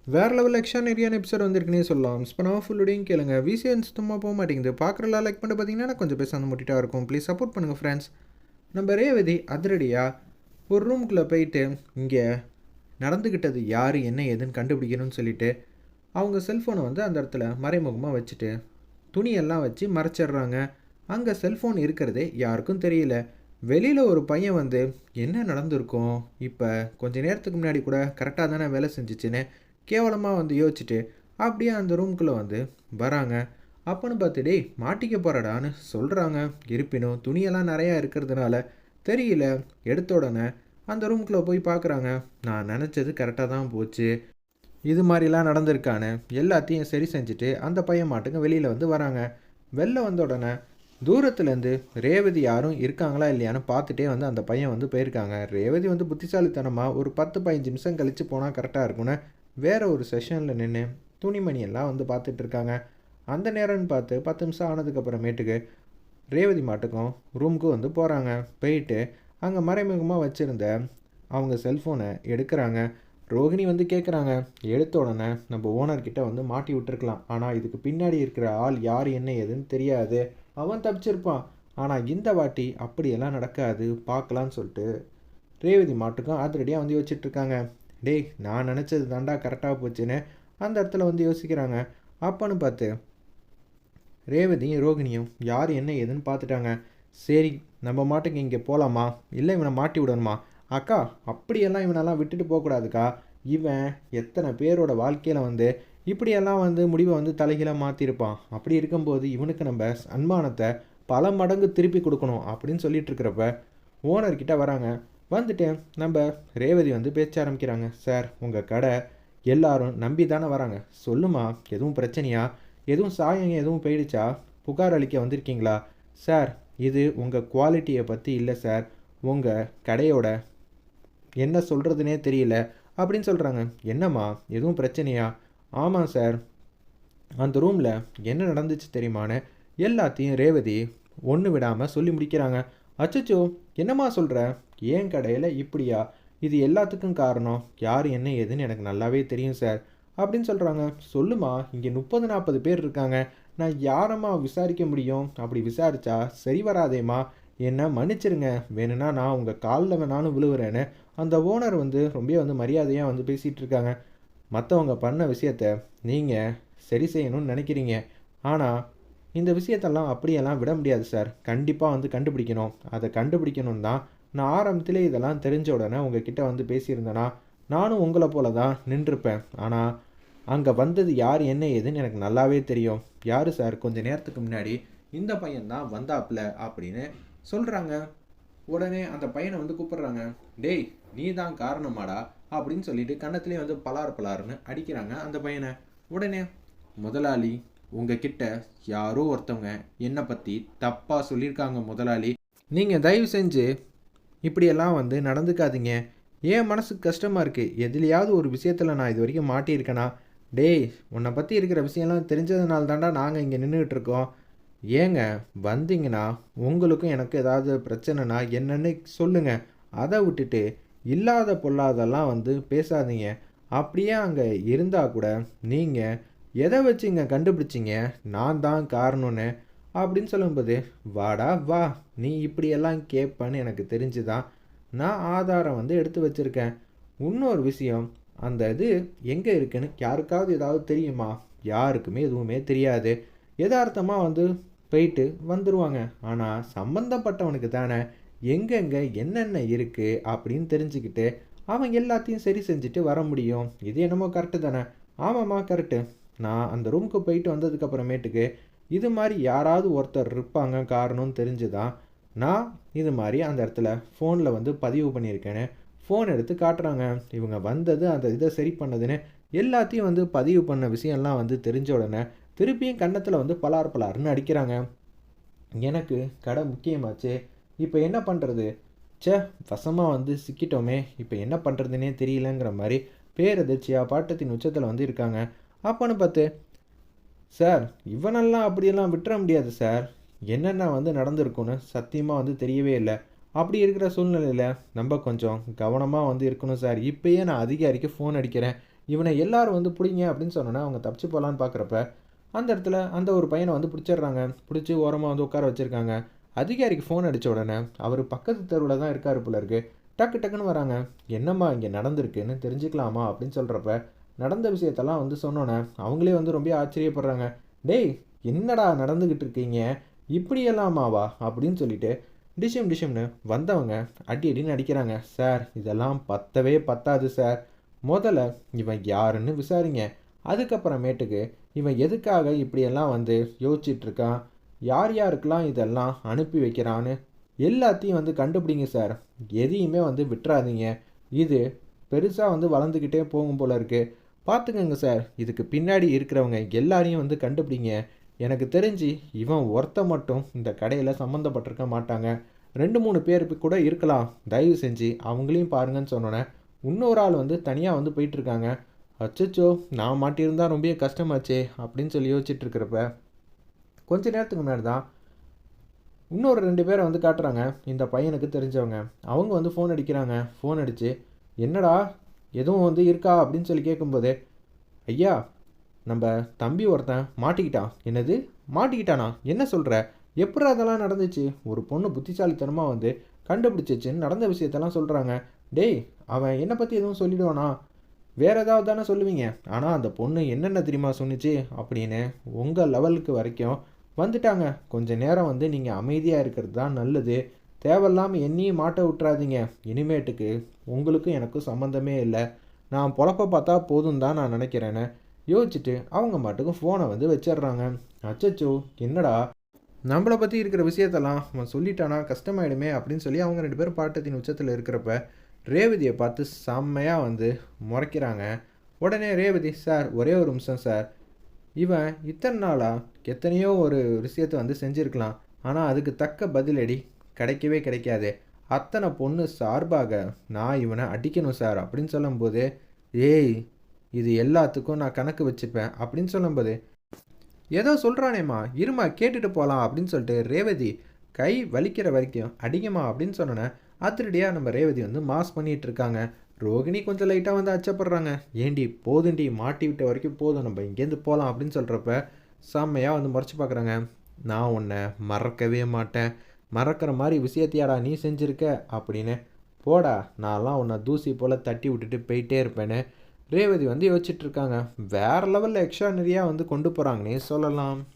வேறு level எக்ஸ்ட்ரானரியான episode வந்திருக்குன்னே சொல்லலாம். Miss பண்ணாமல் ஃபுல்லோடையும் கேளுங்க. விசிஎன் சுத்தமாக போக மாட்டேங்குது. பார்க்குறலாம் லைக் பண்ணி பார்த்தீங்கன்னா கொஞ்சம் பேச அந்த முட்டிட்டா இருக்கும். ப்ளீஸ் சப்போர்ட் பண்ணுங்கள் ஃப்ரெண்ட்ஸ். நம்ம ரேவதி அதிரடியாக ஒரு ரூம்குள்ளே போயிட்டு இங்கே நடந்துக்கிட்டது யார் என்ன ஏதுன்னு கண்டுபிடிக்கணும்னு சொல்லிட்டு அவங்க செல்ஃபோனை வந்து அந்த இடத்துல மறைமுகமாக வச்சுட்டு துணியெல்லாம் வச்சு மறைச்சிட்றாங்க. அங்கே செல்ஃபோன் இருக்கிறதே யாருக்கும் தெரியல. வெளியில் ஒரு பையன் வந்து என்ன நடந்திருக்கும், இப்போ கொஞ்ச நேரத்துக்கு முன்னாடி கூட கரெக்டாக தானே வேலை செஞ்சிச்சுன்னு கேவலமாக வந்து யோசிச்சுட்டு அப்படியே அந்த ரூம்குள்ளே வந்து வராங்க. அப்போன்னு பார்த்து டேய் மாட்டிக்க போகிறடான்னு சொல்கிறாங்க. இருப்பினும் துணியெல்லாம் நிறையா இருக்கிறதுனால தெரியல. எடுத்த உடனே அந்த ரூம்குள்ளே போய் பார்க்குறாங்க. நான் நினச்சது கரெக்டாக தான் போச்சு, இது மாதிரிலாம் நடந்திருக்கான்னு எல்லாத்தையும் சரி செஞ்சுட்டு அந்த பையன் மாட்டுங்க வெளியில் வந்து வராங்க. வெளில வந்த உடனே தூரத்துலேருந்து ரேவதி யாரும் இருக்காங்களா இல்லையான்னு பார்த்துட்டே வந்து அந்த பையன் வந்து போயிருக்காங்க. ரேவதி வந்து புத்திசாலித்தனமாக ஒரு 10-15 நிமிஷம் கழித்து போனால் கரெக்டாக இருக்கும்னு வேறு ஒரு செஷனில் நின்று துணிமணியெல்லாம் வந்து பார்த்துட்ருக்காங்க. அந்த நேரம்னு பார்த்து 10 நிமிஷம் ஆனதுக்கப்புறமேட்டுக்கு ரேவதி மாட்டுக்கும் ரூமுக்கும் வந்து போகிறாங்க. போயிட்டு அங்கே மறைமுகமாக வச்சுருந்த அவங்க செல்ஃபோனை எடுக்கிறாங்க. ரோகிணி வந்து கேட்குறாங்க. எடுத்த உடனே நம்ம ஓனர்கிட்ட வந்து மாட்டி விட்டுருக்கலாம், ஆனால் இதுக்கு பின்னாடி இருக்கிற ஆள் யார் என்ன ஏதுன்னு தெரியாது, அவன் தப்பிச்சிருப்பான். ஆனால் இந்த வாட்டி அப்படியெல்லாம் நடக்காது, பார்க்கலான்னு சொல்லிட்டு ரேவதி மாட்டுக்கும் அதிரடியாக வந்து யோசிச்சுட்ருக்காங்க. டேய் நான் நினச்சது தாண்டா கரெக்டாக போச்சுன்னு அந்த இடத்துல வந்து யோசிக்கிறாங்க. அப்போன்னு பார்த்து ரேவதியும் ரோகிணியும் யார் என்ன ஏதுன்னு பார்த்துட்டாங்க. சரி நம்ம மாட்டுக்கு இங்கே போகலாமா இல்லை இவனை மாட்டி விடணுமா? அக்கா அப்படியெல்லாம் இவனெல்லாம் விட்டுட்டு போகக்கூடாதுக்கா. இவன் எத்தனை பேரோட வாழ்க்கையில் வந்து இப்படியெல்லாம் வந்து முடிவை வந்து தலைகீழாக மாற்றிருப்பான். அப்படி இருக்கும்போது இவனுக்கு நம்ம சன்மானத்தை பல மடங்கு திருப்பி கொடுக்கணும் அப்படின்னு சொல்லிட்டு இருக்கிறப்ப ஓனர்கிட்ட வராங்க. வந்துட்டு நம்ம ரேவதி வந்து பேச்ச ஆரம்பிக்கிறாங்க. சார் உங்கள் கடை எல்லாரும் நம்பி தானே வராங்க, சொல்லுமா எதுவும் பிரச்சனையா, எதுவும் சாயம் எதுவும் போயிடுச்சா, புகார் அளிக்க வந்திருக்கீங்களா? சார் இது உங்கள் குவாலிட்டியை பற்றி இல்லை சார், உங்கள் கடையோட என்ன சொல்கிறதுனே தெரியல அப்படின்னு சொல்கிறாங்க. என்னம்மா எதுவும் பிரச்சனையா? ஆமாம் சார், அந்த ரூமில் என்ன நடந்துச்சு தெரியுமான்னு எல்லாத்தையும் ரேவதி ஒன்று விடாமல் சொல்லி முடிக்கிறாங்க. அச்சச்சோ என்னம்மா சொல்கிற, ஏன் கடையில் இப்படியா? இது எல்லாத்துக்கும் காரணம் யார் என்ன ஏதுன்னு எனக்கு நல்லாவே தெரியும் சார் அப்படின்னு சொல்கிறாங்க. சொல்லுமா இங்கே 30-40 பேர் இருக்காங்க, நான் யாரம்மா விசாரிக்க முடியும்? அப்படி விசாரித்தா சரி வராதேம்மா, என்ன மன்னிச்சிருங்க, வேணும்னா நான் உங்கள் காலில் வேணாலும் விழுவுறேன்னு அந்த ஓனர் வந்து ரொம்ப வந்து மரியாதையாக வந்து பேசிகிட்டு இருக்காங்க. மற்றவங்க பண்ண விஷயத்த நீங்கள் சரி செய்யணும்னு நினைக்கிறீங்க, ஆனால் இந்த விஷயத்தெல்லாம் அப்படியெல்லாம் விட முடியாது சார், கண்டிப்பாக வந்து கண்டுபிடிக்கணும். அதை கண்டுபிடிக்கணும் தான் நான் ஆரம்பத்திலே இதெல்லாம் தெரிஞ்ச உடனே உங்ககிட்ட வந்து பேசியிருந்தேன்னா நானும் உங்களை போல தான் நின்றுப்பேன். ஆனால் அங்கே வந்தது யார் என்ன ஏதுன்னு எனக்கு நல்லாவே தெரியும். யார் சார்? கொஞ்சம் நேரத்துக்கு முன்னாடி இந்த பையன்தான் வந்தாப்புல அப்படின்னு சொல்கிறாங்க. உடனே அந்த பையனை வந்து கூப்பிடுறாங்க. டேய் நீ தான் காரணமாடா அப்படின்னு சொல்லிட்டு கன்னத்துலேயே வந்து பலார் பலார்னு அடிக்கிறாங்க அந்த பையனை. உடனே முதலாளி உங்ககிட்ட யாரோ ஒருத்தவங்க என்னை பற்றி தப்பாக சொல்லியிருக்காங்க முதலாளி, நீங்கள் தயவு செஞ்சு இப்படியெல்லாம் வந்து நடந்துக்காதீங்க, ஏன் மனசுக்கு கஷ்டமாக இருக்குது, எதுலையாவது ஒரு விஷயத்தில் நான் இது வரைக்கும் மாட்டியிருக்கேனா? டேய் உன்னை பற்றி இருக்கிற விஷயம்லாம் தெரிஞ்சதுனால தாண்டா நாங்கள் இங்கே நின்றுட்டு இருக்கோம். ஏங்க வந்தீங்கன்னா உங்களுக்கும் எனக்கு ஏதாவது பிரச்சனைனா என்னன்னு சொல்லுங்கள், அதை விட்டுட்டு இல்லாத பொல்லாதெல்லாம் வந்து பேசாதீங்க. அப்படியே அங்கே இருந்தால் கூட நீங்கள் எதை வச்சு இங்கே கண்டுபிடிச்சிங்க நான் தான் காரணம்னு அப்படின்னு சொல்லும்போது, வாடா வா நீ இப்படியெல்லாம் கேட்பேன்னு எனக்கு தெரிஞ்சுதான் நான் ஆதாரம் வந்து எடுத்து வச்சுருக்கேன். இன்னொரு விஷயம், அந்த இது எங்கே இருக்குன்னு யாருக்காவது ஏதாவது தெரியுமா? யாருக்குமே எதுவுமே தெரியாது. யதார்த்தமாக வந்து போயிட்டு வந்துடுவாங்க. ஆனால் சம்மந்தப்பட்டவனுக்கு தானே எங்கெங்கே என்னென்ன இருக்குது அப்படின்னு தெரிஞ்சுக்கிட்டு அவன் எல்லாத்தையும் சரி செஞ்சுட்டு வர முடியும். இது என்னமோ கரெக்டு தானே? ஆமாம்மா கரெக்டு. நான் அந்த ரூமுக்கு போயிட்டு வந்ததுக்கப்புறமேட்டுக்கு இது மாதிரி யாராவது ஒருத்தர் இருப்பாங்க காரணம்னு தெரிஞ்சுதான் நான் இது மாதிரி அந்த இடத்துல ஃபோனில் வந்து பதிவு பண்ணியிருக்கேன்னு ஃபோன் எடுத்து காட்டுறாங்க. இவங்க வந்தது அந்த இதை சரி பண்ணதுன்னு எல்லாத்தையும் வந்து பதிவு பண்ண விஷயம்லாம் வந்து தெரிஞ்ச உடனே திருப்பியும் கன்னத்தில் வந்து பலார் பலார்னு அடிக்கிறாங்க. எனக்கு கடை முக்கியமாச்சு, இப்போ என்ன பண்ணுறது, சே வசமாக வந்து சிக்கிட்டோமே, இப்போ என்ன பண்ணுறதுனே தெரியலங்கிற மாதிரி பேரதிர்ச்சியாக பாட்டத்தின் உச்சத்தில் வந்து இருக்காங்க. அப்போன்னு பார்த்து சார் இவனெல்லாம் அப்படியெல்லாம் விட்டுற முடியாது சார், என்னென்ன வந்து நடந்திருக்குன்னு சத்தியமாக வந்து தெரியவே இல்லை. அப்படி இருக்கிற சூழ்நிலையில் நம்ம கொஞ்சம் கவனமாக வந்து இருக்கணும் சார். இப்போயே நான் அதிகாரிக்கு ஃபோன் அடிக்கிறேன், இவனை எல்லாரும் வந்து பிடிங்க அப்படின்னு சொன்னோன்னே அவங்க தப்பிச்சு போகலான்னு பார்க்குறப்ப அந்த இடத்துல அந்த ஒரு பையனை வந்து பிடிச்சிடுறாங்க. பிடிச்சி ஓரமாக வந்து உட்கார வச்சுருக்காங்க. அதிகாரிக்கு ஃபோன் அடித்த உடனே அவர் பக்கத்து தெருவில் தான் இருக்கார் போல இருக்கு. டக்கு டக்குன்னு வராங்க. என்னம்மா இங்கே நடந்திருக்குன்னு தெரிஞ்சுக்கலாமா அப்படின்னு சொல்கிறப்ப நடந்த விஷயத்தெல்லாம் வந்து சொன்னோன்னே அவங்களே வந்து ரொம்ப ஆச்சரியப்படுறாங்க. டேய், என்னடா நடந்துக்கிட்டு இருக்கீங்க, இப்படியெல்லாமாவா அப்படின்னு சொல்லிட்டு டிஷம் டிஷம்னு வந்தவங்க அடி அடின்னு அடிக்கிறாங்க. சார், இதெல்லாம் பத்தவே பத்தாது சார். முதல்ல இவன் யாருன்னு விசாரிங்க. அதுக்கப்புறமேட்டுக்கு இவன் எதுக்காக இப்படியெல்லாம் வந்து யோசிச்சுட்டு இருக்கான், யார் யாருக்கெல்லாம் இதெல்லாம் அனுப்பி வைக்கிறான்னு எல்லாத்தையும் வந்து கண்டுபிடிங்க சார். எதையுமே வந்து விட்டுறாதீங்க. இது பெருசாக வந்து வளர்ந்துக்கிட்டே போகும் போல இருக்குது. பார்த்துக்கங்க சார். இதுக்கு பின்னாடி இருக்கிறவங்க எல்லாரையும் வந்து கண்டுபிடிங்க. எனக்கு தெரிஞ்சு இவன் ஒருத்த மட்டும் இந்த கடையில் சம்மந்தப்பட்டிருக்க மாட்டாங்க. 2-3 பேர் கூட இருக்கலாம். தயவு செஞ்சு அவங்களையும் பாருங்கன்னு சொன்னோன்னே இன்னொரு ஆள் வந்து தனியாக வந்து போயிட்டுருக்காங்க. அச்சச்சோ, நான் மாட்டியிருந்தா ரொம்ப கஷ்டமாச்சே அப்படின்னு சொல்லி யோசிச்சுட்டு இருக்கிறப்ப கொஞ்ச நேரத்துக்கு முன்னாடி தான் இன்னொரு 2 பேரை வந்து காட்டுறாங்க. இந்த பையனுக்கு தெரிஞ்சவங்க. அவங்க வந்து ஃபோன் அடிக்கிறாங்க. ஃபோன் அடித்து என்னடா எதுவும் வந்து இருக்கா அப்படின்னு சொல்லி கேட்கும்போது, ஐயா, நம்ம தம்பி ஒருத்தன் மாட்டிக்கிட்டான். என்னது, மாட்டிக்கிட்டானா? என்ன சொல்கிற? எப்படி அதெல்லாம் நடந்துச்சு? ஒரு பொண்ணு புத்திசாலித்தனமாக வந்து கண்டுபிடிச்சிச்சின்னு நடந்த விஷயத்தெல்லாம் சொல்கிறாங்க. டேய், அவன் என்னை பற்றி எதுவும் சொல்லிடுவானா? வேறு ஏதாவது தானே சொல்லுவீங்க. ஆனால் அந்த பொண்ணு என்னென்ன தெரியுமா சொன்னிச்சு அப்படின்னு உங்கள் லெவலுக்கு வரைக்கும் வந்துட்டாங்க. கொஞ்ச நேரம் வந்து நீங்கள் அமைதியாக இருக்கிறது தான் நல்லது. தேவையில்லாமல் என்னையும் மாட்ட விட்டுறாதீங்க. இனிமேட்டுக்கு உங்களுக்கும் எனக்கும் சம்மந்தமே இல்லை. நான் பொழப்ப பார்த்தா போதும் தான் நான் நினைக்கிறேன்னு யோசிச்சுட்டு அவங்க மாட்டுக்கும் ஃபோனை வந்து வச்சிடுறாங்க. அச்சச்சோ, என்னடா நம்மளை பற்றி இருக்கிற விஷயத்தெல்லாம் அவன் சொல்லிட்டானா கஷ்டமாயிடுமே அப்படின்னு சொல்லி அவங்க 2 பேரும் பாட்டத்தின் உச்சத்தில் இருக்கிறப்ப ரேவதியை பார்த்து செம்மையாக வந்து முறைக்கிறாங்க. உடனே ரேவதி, சார் ஒரே ஒரு நிமிஷம் சார். இவன் இத்தனை நாளாக எத்தனையோ ஒரு விஷயத்தை வந்து செஞ்சுருக்கலாம். ஆனால் அதுக்கு தக்க பதிலடி கிடைக்கவே கிடைக்காது. அத்தனை பொண்ணு சார்பாக நான் இவனை அடிக்கணும் சார் அப்படின்னு சொல்லும்போது, ஏய், இது எல்லாத்துக்கும் நான் கணக்கு வச்சுப்பேன் அப்படின்னு சொல்லும்போது, ஏதோ சொல்கிறானேம்மா, இருமா கேட்டுட்டு போகலாம் அப்படின்னு சொல்லிட்டு ரேவதி கை வலிக்கிற வரைக்கும் அடிங்கம்மா அப்படின்னு சொன்னோன்னே அதிரடியாக நம்ம ரேவதி வந்து மாஸ் பண்ணிகிட்டு இருக்காங்க. ரோகிணி கொஞ்சம் லைட்டாக வந்து அச்சப்படுறாங்க. ஏண்டி போதுண்டி, மாட்டி விட்ட வரைக்கும் போதும், நம்ம இங்கேருந்து போகலாம் அப்படின்னு சொல்கிறப்ப செம்மையாக வந்து முறைச்சி பார்க்குறாங்க. நான் உன்னை மறக்கவே மாட்டேன். மறக்கிற மாதிரி விஷயத்தையாடா நீ செஞ்சுருக்க அப்படின்னு. போடா, நான்லாம் உன்னை தூசி போல் தட்டி விட்டுட்டு போயிட்டே இருப்பேன்னு ரேவதி வந்து யோசிச்சுட்டு இருக்காங்க. வேறு லெவலில் எக்ஸ்ட்ரா நிறையா வந்து கொண்டு போகிறாங்கன்னே சொல்லலாம்.